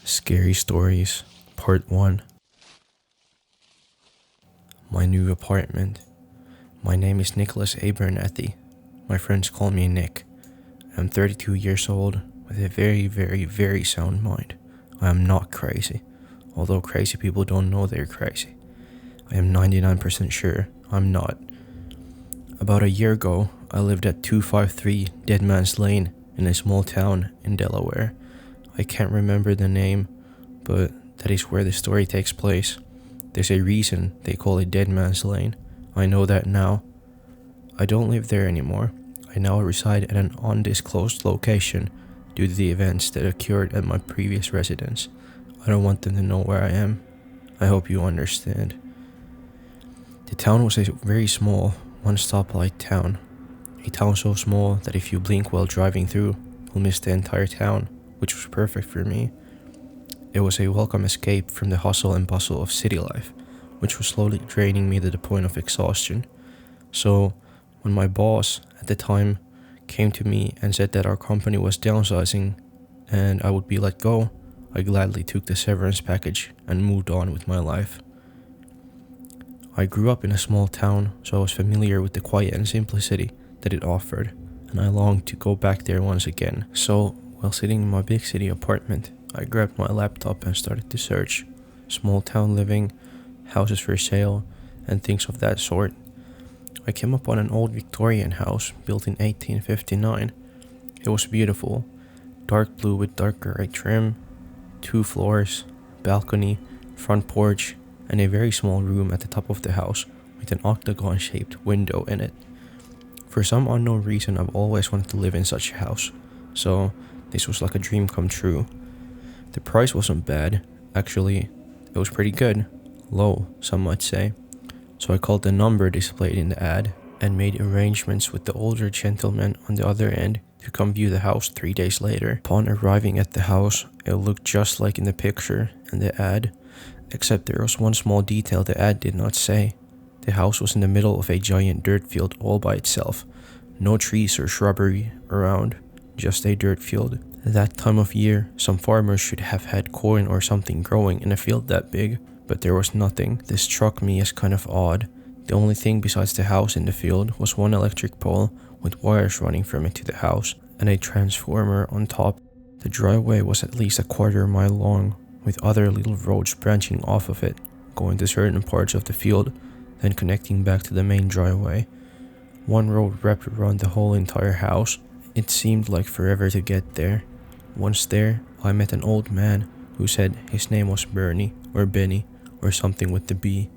Scary Stories, Part 1. My new apartment. My name is Nicholas Abernathy. My friends call me Nick. I'm 32 years old with a very sound mind. I am not crazy, although crazy people don't know they're crazy. I am 99% sure I'm not. About a year ago, I lived at 253 Dead Man's Lane in a small town in Delaware. I can't remember the name, but that is where the story takes place. There's a reason they call it Dead Man's Lane. I know that now. I don't live there anymore. I now reside at an undisclosed location due to the events that occurred at my previous residence. I don't want them to know where I am. I hope you understand. The town was a very small, one-stoplight town. A town so small that if you blink while driving through, you'll miss the entire town, which was perfect for me. It was a welcome escape from the hustle and bustle of city life, which was slowly draining me to the point of exhaustion. So, when my boss at the time came to me and said that our company was downsizing and I would be let go, I gladly took the severance package and moved on with my life. I grew up in a small town, so I was familiar with the quiet and simplicity that it offered, and I longed to go back there once again. So, while sitting in my big city apartment, I grabbed my laptop and started to search small town living, houses for sale, and things of that sort. I came up on an old Victorian house built in 1859. It was beautiful, dark blue with dark gray trim, 2 floors, balcony, front porch, and a very small room at the top of the house with an octagon-shaped window in it. For some unknown reason, I've always wanted to live in such a house, so this was like a dream come true. The price wasn't bad. Actually, it was pretty good. Low, some might say. So I called the number displayed in the ad and made arrangements with the older gentleman on the other end to come view the house 3 days later. Upon arriving at the house, it looked just like in the picture and the ad, except there was one small detail the ad did not say. The house was in the middle of a giant dirt field all by itself. No trees or shrubbery around, just a dirt field. At that time of year, some farmers should have had corn or something growing in a field that big, but there was nothing. This struck me as kind of odd. The only thing besides the house in the field was one electric pole with wires running from it to the house and a transformer on top. The driveway was at least a quarter-mile long, with other little roads branching off of it, going to certain parts of the field, then connecting back to the main driveway. One road wrapped around the whole entire house. It seemed like forever to get there. Once there, I met an old man who said his name was Bernie or Benny or something with the B.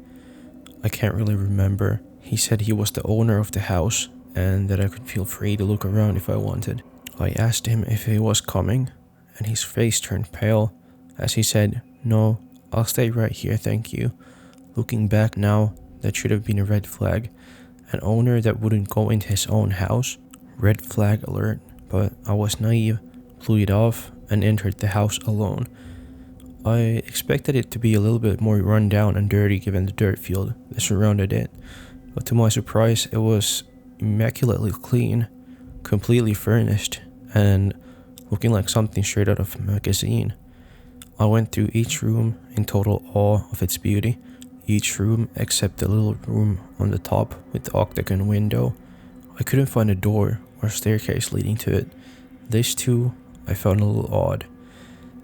I can't really remember. He said he was the owner of the house and that I could feel free to look around if I wanted. I asked him if he was coming, and his face turned pale as he said, "No, I'll stay right here, thank you." Looking back now, that should have been a red flag. An owner that wouldn't go into his own house? Red flag alert, but I was naive, blew it off, and entered the house alone. I expected it to be a little bit more run down and dirty given the dirt field that surrounded it, but to my surprise it was immaculately clean, completely furnished, and looking like something straight out of a magazine. I went through each room in total awe of its beauty, each room except the little room on the top with the octagon window. I couldn't find a door or staircase leading to it. This too, I found a little odd.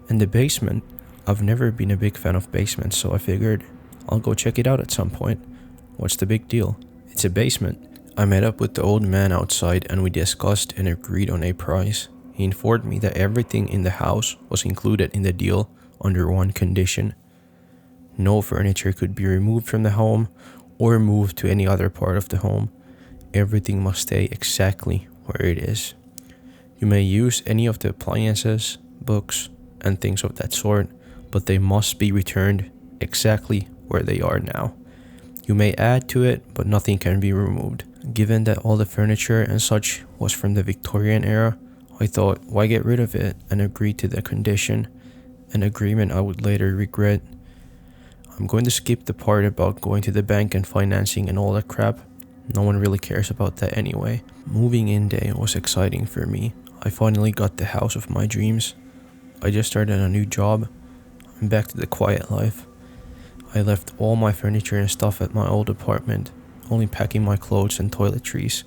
And the basement, I've never been a big fan of basements, so I figured I'll go check it out at some point. What's the big deal? It's a basement. I met up with the old man outside and we discussed and agreed on a price. He informed me that everything in the house was included in the deal under one condition. No furniture could be removed from the home or moved to any other part of the home. Everything must stay exactly where it is. You may use any of the appliances, books, and things of that sort, but they must be returned exactly where they are now. You may add to it, but nothing can be removed. Given that all the furniture and such was from the Victorian era, I thought, why get rid of it, and agreed to the condition, an agreement I would later regret. I'm going to skip the part about going to the bank and financing and all that crap. No one really cares about that anyway. Moving in day was exciting for me. I finally got the house of my dreams. I just started a new job, and back to the quiet life. I left all my furniture and stuff at my old apartment, only packing my clothes and toiletries.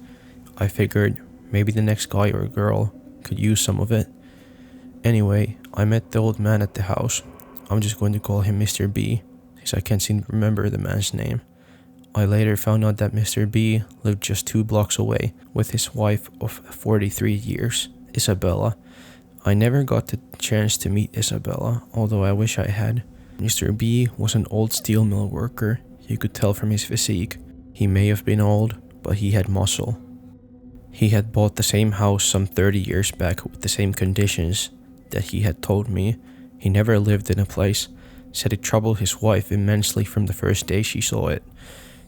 I figured maybe the next guy or girl could use some of it. Anyway, I met the old man at the house. I'm just going to call him Mr. B, since I can't seem to remember the man's name. I later found out that Mr. B lived just 2 blocks away with his wife of 43 years, Isabella. I never got the chance to meet Isabella, although I wish I had. Mr. B was an old steel mill worker. You could tell from his physique. He may have been old, but he had muscle. He had bought the same house some 30 years back with the same conditions that he had told me. He never lived in a place, said it troubled his wife immensely from the first day she saw it.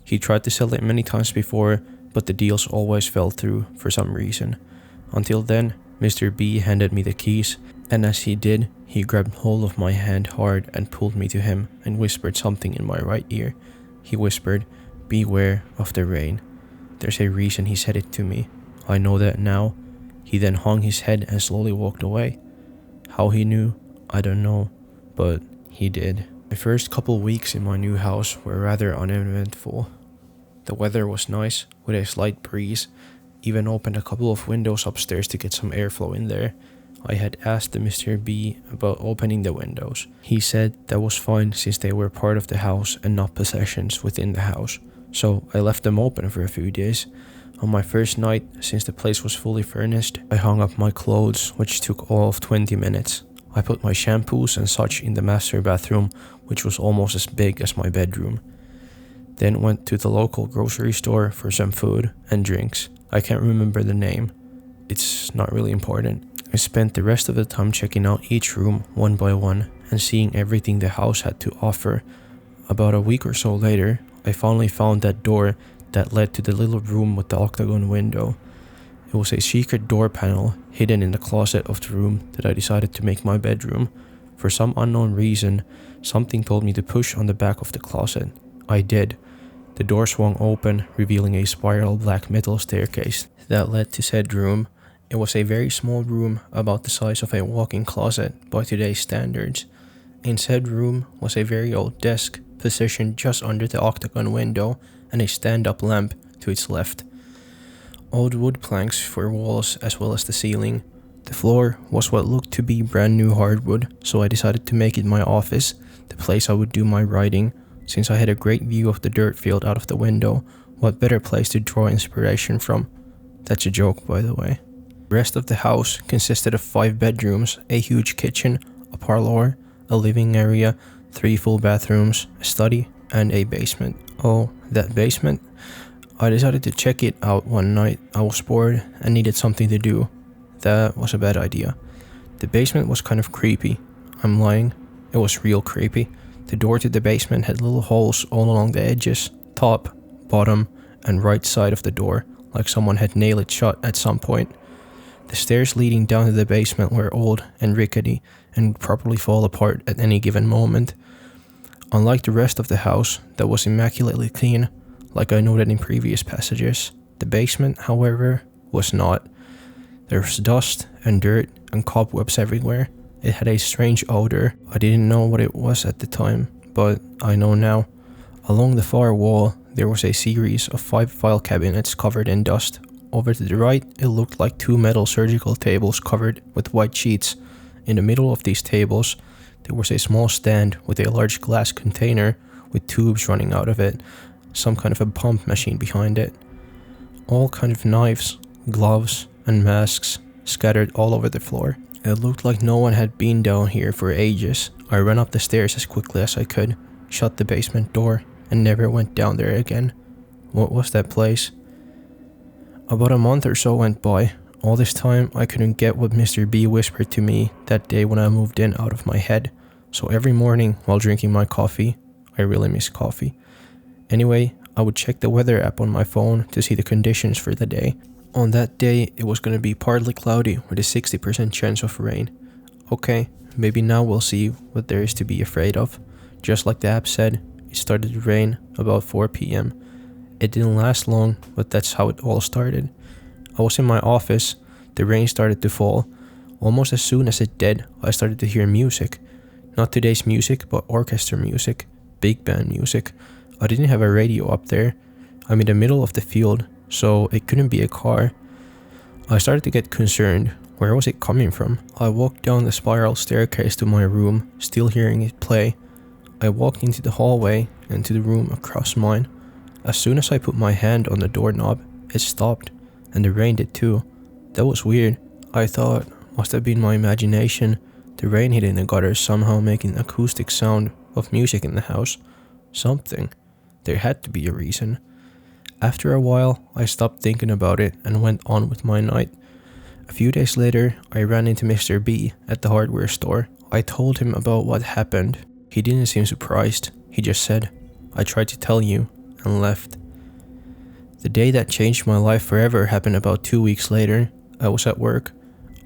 He tried to sell it many times before, but the deals always fell through for some reason. Until then, Mr. B handed me the keys, and as he did, he grabbed hold of my hand hard and pulled me to him and whispered something in my right ear. He whispered, "Beware of the rain." There's a reason he said it to me. I know that now. He then hung his head and slowly walked away. How he knew, I don't know, but he did. The first couple weeks in my new house were rather uneventful. The weather was nice, with a slight breeze. Even opened a couple of windows upstairs to get some airflow in there. I had asked the Mr. B about opening the windows. He said that was fine since they were part of the house and not possessions within the house. So I left them open for a few days. On my first night, since the place was fully furnished, I hung up my clothes, which took all of 20 minutes. I put my shampoos and such in the master bathroom, which was almost as big as my bedroom. Then went to the local grocery store for some food and drinks. I can't remember the name. It's not really important. I spent the rest of the time checking out each room one by one and seeing everything the house had to offer. About a week or so later, I finally found that door that led to the little room with the octagon window. It was a secret door panel hidden in the closet of the room that I decided to make my bedroom. For some unknown reason, something told me to push on the back of the closet. I did. The door swung open, revealing a spiral black metal staircase that led to said room. It was a very small room, about the size of a walk-in closet by today's standards. In said room was a very old desk, positioned just under the octagon window, and a stand-up lamp to its left. Old wood planks for walls as well as the ceiling. The floor was what looked to be brand new hardwood, so I decided to make it my office, the place I would do my writing. Since I had a great view of the dirt field out of the window, what better place to draw inspiration from? That's a joke, by the way. The rest of the house consisted of 5 bedrooms, a huge kitchen, a parlor, a living area, 3 full bathrooms, a study, and a basement. Oh, that basement? I decided to check it out one night. I was bored and needed something to do. That was a bad idea. The basement was kind of creepy. I'm lying. It was real creepy. The door to the basement had little holes all along the edges, top, bottom, and right side of the door, like someone had nailed it shut at some point. The stairs leading down to the basement were old and rickety and would probably fall apart at any given moment. Unlike the rest of the house, that was immaculately clean, like I noted in previous passages, the basement, however, was not. There was dust and dirt and cobwebs everywhere. It had a strange odor. I didn't know what it was at the time, but I know now. Along the far wall, there was a series of 5 file cabinets covered in dust. Over to the right, it looked like 2 metal surgical tables covered with white sheets. In the middle of these tables, there was a small stand with a large glass container with tubes running out of it, some kind of a pump machine behind it. All kind of knives, gloves, and masks scattered all over the floor. It looked like no one had been down here for ages. I ran up the stairs as quickly as I could, shut the basement door, and never went down there again. What was that place? About a month or so went by. All this time, I couldn't get what Mr. B whispered to me that day when I moved in out of my head. So every morning, while drinking my coffee, I really miss coffee. Anyway, I would check the weather app on my phone to see the conditions for the day. On that day, it was going to be partly cloudy with a 60% chance of rain. Okay, maybe now we'll see what there is to be afraid of. Just like the app said, it started to rain about 4 p.m. It didn't last long, but that's how it all started. I was in my office, the rain started to fall. Almost as soon as it did, I started to hear music. Not today's music, but orchestra music, big band music. I didn't have a radio up there. I'm in the middle of the field, so it couldn't be a car. I started to get concerned. Where was it coming from? I walked down the spiral staircase to my room, still hearing it play. I walked into the hallway and to the room across mine. As soon as I put my hand on the doorknob, it stopped, and the rain did too. That was weird. I thought, must have been my imagination. The rain hitting the gutters somehow making acoustic sound of music in the house. Something. There had to be a reason. After a while, I stopped thinking about it and went on with my night. A few days later, I ran into Mr. B at the hardware store. I told him about what happened. He didn't seem surprised. He just said, "I tried to tell you," and left. The day that changed my life forever happened about 2 weeks later. I was at work.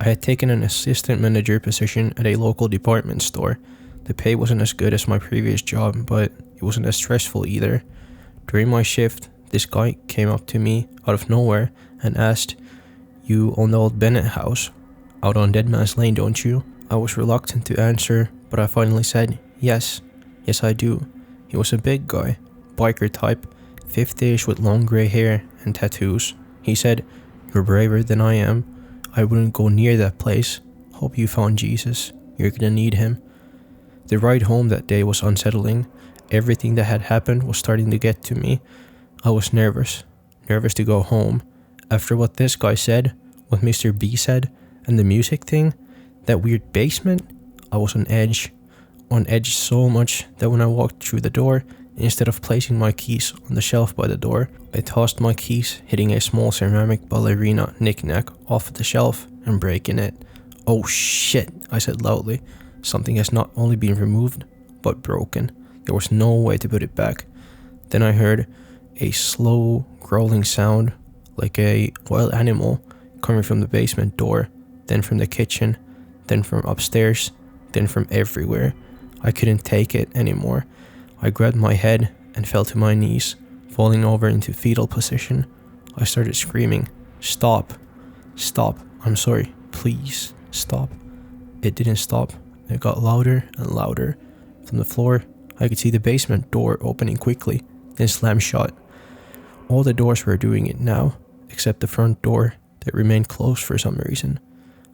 I had taken an assistant manager position at a local department store. The pay wasn't as good as my previous job, but it wasn't as stressful either. During my shift, this guy came up to me out of nowhere and asked, "You own the old Bennett house out on Dead Man's Lane, don't you?" I was reluctant to answer, but I finally said, Yes I do." He was a big guy, biker type, 50ish with long grey hair and tattoos. He said, "You're braver than I am. I wouldn't go near that place. Hope you found Jesus. You're gonna need him." The ride home that day was unsettling. Everything that had happened was starting to get to me. I was nervous to go home. After what this guy said, what Mr. B said, and the music thing, that weird basement, I was on edge so much that when I walked through the door, instead of placing my keys on the shelf by the door, I tossed my keys, hitting a small ceramic ballerina knick-knack off the shelf and breaking it. "Oh shit," I said loudly. Something has not only been removed, but broken. There was no way to put it back. Then I heard a slow, growling sound, like a wild animal, coming from the basement door, then from the kitchen, then from upstairs, then from everywhere. I couldn't take it anymore. I grabbed my head and fell to my knees, falling over into fetal position. I started screaming, "Stop! Stop! I'm sorry, please, stop." It didn't stop. It got louder and louder. From the floor, I could see the basement door opening quickly, then slam shut. All the doors were doing it now, except the front door that remained closed for some reason.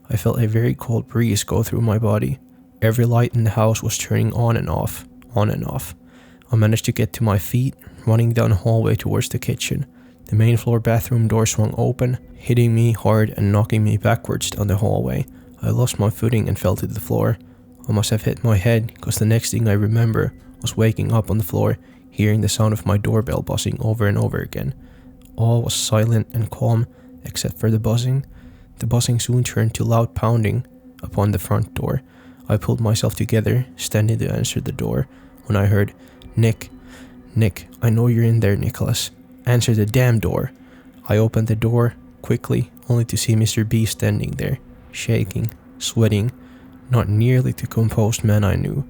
I felt a very cold breeze go through my body. Every light in the house was turning on and off, on and off. I managed to get to my feet, running down the hallway towards the kitchen. The main floor bathroom door swung open, hitting me hard and knocking me backwards down the hallway. I lost my footing and fell to the floor. I must have hit my head, because the next thing I remember was waking up on the floor, hearing the sound of my doorbell buzzing over and over again. All was silent and calm, except for the buzzing. The buzzing soon turned to loud pounding upon the front door. I pulled myself together, standing to answer the door, when I heard, Nick, I know you're in there, Nicholas. Answer the damn door." I opened the door quickly, only to see Mr. B standing there, shaking, sweating, not nearly the composed man I knew.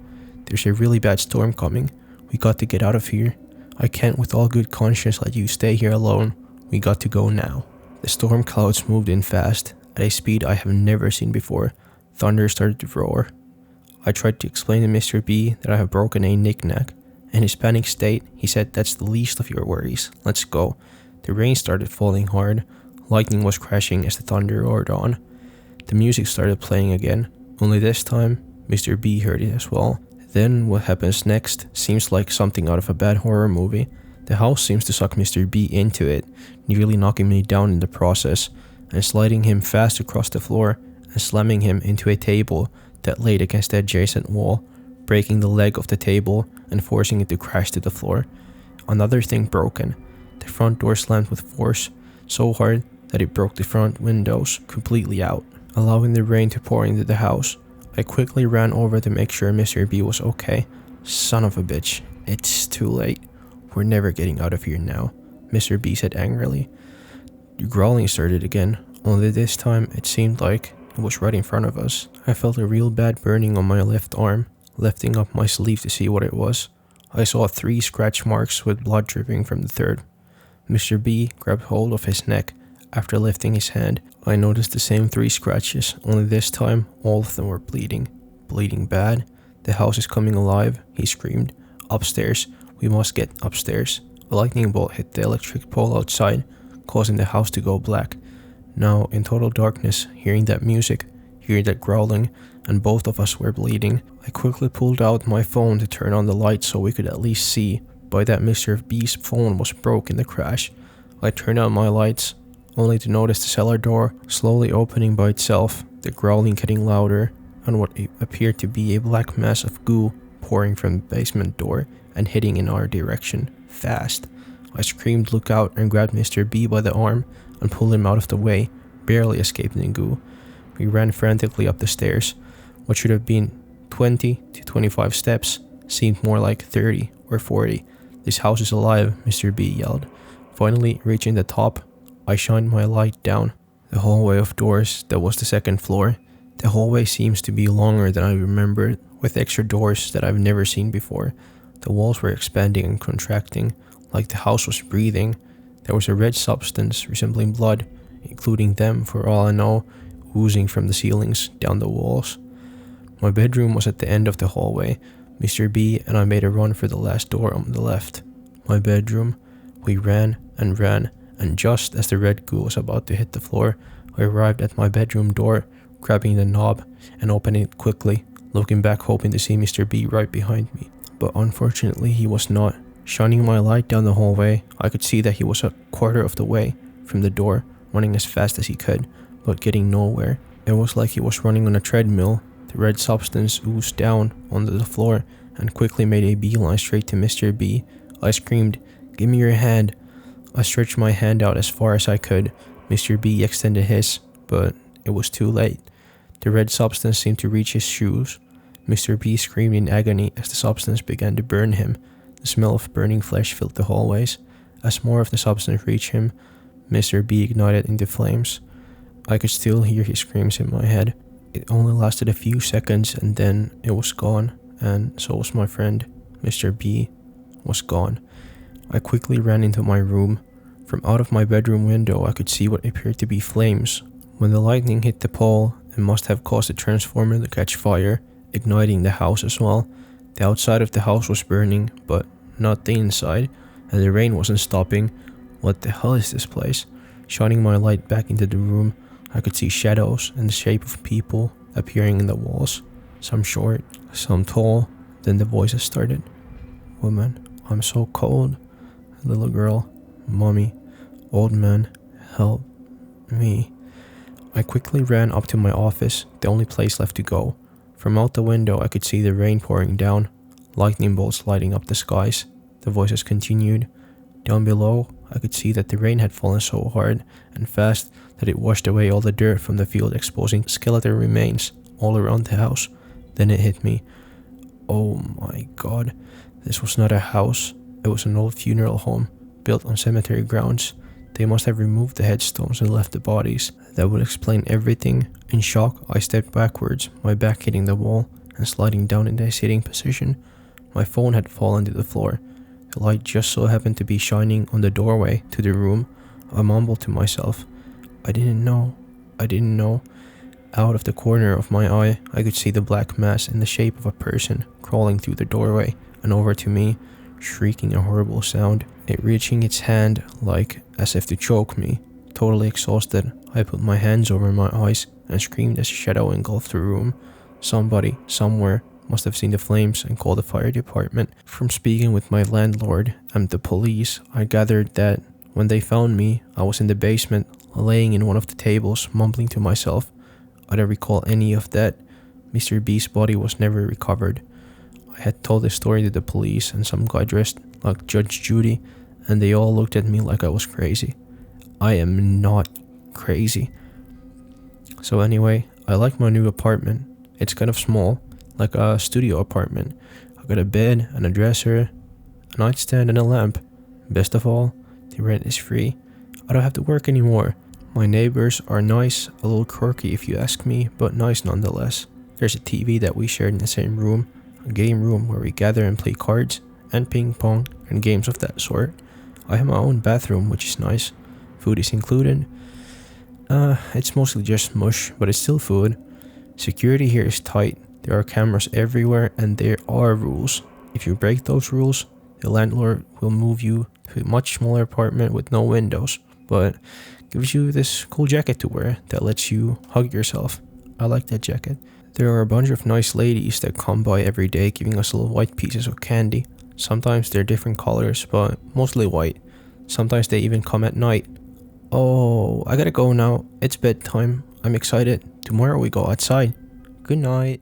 "There's a really bad storm coming. We got to get out of here. I can't with all good conscience let you stay here alone. We got to go now." The storm clouds moved in fast, at a speed I have never seen before. Thunder started to roar. I tried to explain to Mr. B that I have broken a knick-knack. In his panic state, he said, "That's the least of your worries. Let's go." The rain started falling hard. Lightning was crashing as the thunder roared on. The music started playing again, only this time, Mr. B heard it as well. Then what happens next seems like something out of a bad horror movie. The house seems to suck Mr. B into it, nearly knocking me down in the process, and sliding him fast across the floor and slamming him into a table that laid against the adjacent wall, breaking the leg of the table and forcing it to crash to the floor. Another thing broken. The front door slammed with force, so hard that it broke the front windows completely out, allowing the rain to pour into the house. I quickly ran over to make sure Mr. B was okay. "Son of a bitch, it's too late. We're never getting out of here now," Mr. B said angrily. The growling started again, only this time it seemed like it was right in front of us. I felt a real bad burning on my left arm, lifting up my sleeve to see what it was. I saw 3 scratch marks with blood dripping from the third. Mr. B grabbed hold of his neck. After lifting his hand, I noticed the same 3 scratches, only this time all of them were bleeding. Bleeding bad. "The house is coming alive," he screamed. "Upstairs. We must get upstairs." A lightning bolt hit the electric pole outside, causing the house to go black. Now, in total darkness, hearing that music, hearing that growling, and both of us were bleeding, I quickly pulled out my phone to turn on the light so we could at least see. By that Mr. B's phone was broke in the crash. I turned on my lights, only to notice the cellar door slowly opening by itself, the growling getting louder, and what appeared to be a black mass of goo pouring from the basement door and hitting in our direction, fast. I screamed, "Look out," and grabbed Mr. B by the arm and pulled him out of the way, barely escaping the goo. We ran frantically up the stairs. What should have been 20 to 25 steps seemed more like 30 or 40. "This house is alive," Mr. B yelled. Finally, reaching the top, I shined my light down the hallway of doors that was the second floor. The hallway seems to be longer than I remembered, with extra doors that I've never seen before. The walls were expanding and contracting, like the house was breathing. There was a red substance resembling blood, including them, for all I know, oozing from the ceilings down the walls. My bedroom was at the end of the hallway. Mr. B and I made a run for the last door on the left. My bedroom. We ran, and just as the red goo was about to hit the floor, I arrived at my bedroom door, grabbing the knob and opening it quickly, looking back hoping to see Mr. B right behind me. But unfortunately he was not. Shining my light down the hallway, I could see that he was a quarter of the way from the door, running as fast as he could, but getting nowhere. It was like he was running on a treadmill. The red substance oozed down onto the floor and quickly made a beeline straight to Mr. B. I screamed, "Give me your hand." I stretched my hand out as far as I could. Mr. B extended his, but it was too late. The red substance seemed to reach his shoes. Mr. B screamed in agony as the substance began to burn him. The smell of burning flesh filled the hallways. As more of the substance reached him, Mr. B ignited into flames. I could still hear his screams in my head. It only lasted a few seconds and then it was gone, and so was my friend. Mr. B was gone. I quickly ran into my room. From out of my bedroom window I could see what appeared to be flames. When the lightning hit the pole, it must have caused the transformer to catch fire, igniting the house as well. The outside of the house was burning, but not the inside, and the rain wasn't stopping. What the hell is this place? Shining my light back into the room, I could see shadows and the shape of people appearing in the walls. Some short, some tall. Then the voices started. "Woman, I'm so cold." Little girl, "Mommy." Old man, "Help me." I quickly ran up to my office, the only place left to go. From out the window I could see the rain pouring down, lightning bolts lighting up the skies. The voices continued. Down below, I could see that the rain had fallen so hard and fast that it washed away all the dirt from the field, exposing skeletal remains all around the house. Then it hit me. Oh my god, this was not a house. It was an old funeral home, built on cemetery grounds. They must have removed the headstones and left the bodies. That would explain everything. In shock, I stepped backwards, my back hitting the wall and sliding down into a sitting position. My phone had fallen to the floor. The light just so happened to be shining on the doorway to the room. I mumbled to myself, I didn't know. Out of the corner of my eye, I could see the black mass in the shape of a person crawling through the doorway and over to me, shrieking a horrible sound, it reaching its hand like as if to choke me. Totally exhausted, I put my hands over my eyes and screamed as a shadow engulfed the room. Somebody, somewhere, must have seen the flames and called the fire department. From speaking with my landlord and the police, I gathered that when they found me, I was in the basement, laying in one of the tables, mumbling to myself. I don't recall any of that. Mr. B's body was never recovered. I had told this story to the police and some guy dressed like Judge Judy, and they all looked at me like I was crazy. I am not crazy. So anyway, I like my new apartment. It's kind of small, like a studio apartment. I got a bed and a dresser, a nightstand and a lamp. Best of all, the rent is free. I don't have to work anymore. My neighbors are nice, a little quirky if you ask me, but nice nonetheless. There's a TV that we shared in the same room, a game room where we gather and play cards, and ping pong, and games of that sort. I have my own bathroom, which is nice. Food is included. It's mostly just mush, but it's still food. Security here is tight. There are cameras everywhere and there are rules. If you break those rules, the landlord will move you to a much smaller apartment with no windows, but gives you this cool jacket to wear that lets you hug yourself. I like that jacket. There are a bunch of nice ladies that come by every day giving us little white pieces of candy. Sometimes they're different colors, but mostly white. Sometimes they even come at night. Oh, I gotta go now. It's bedtime. I'm excited. Tomorrow we go outside. Good night.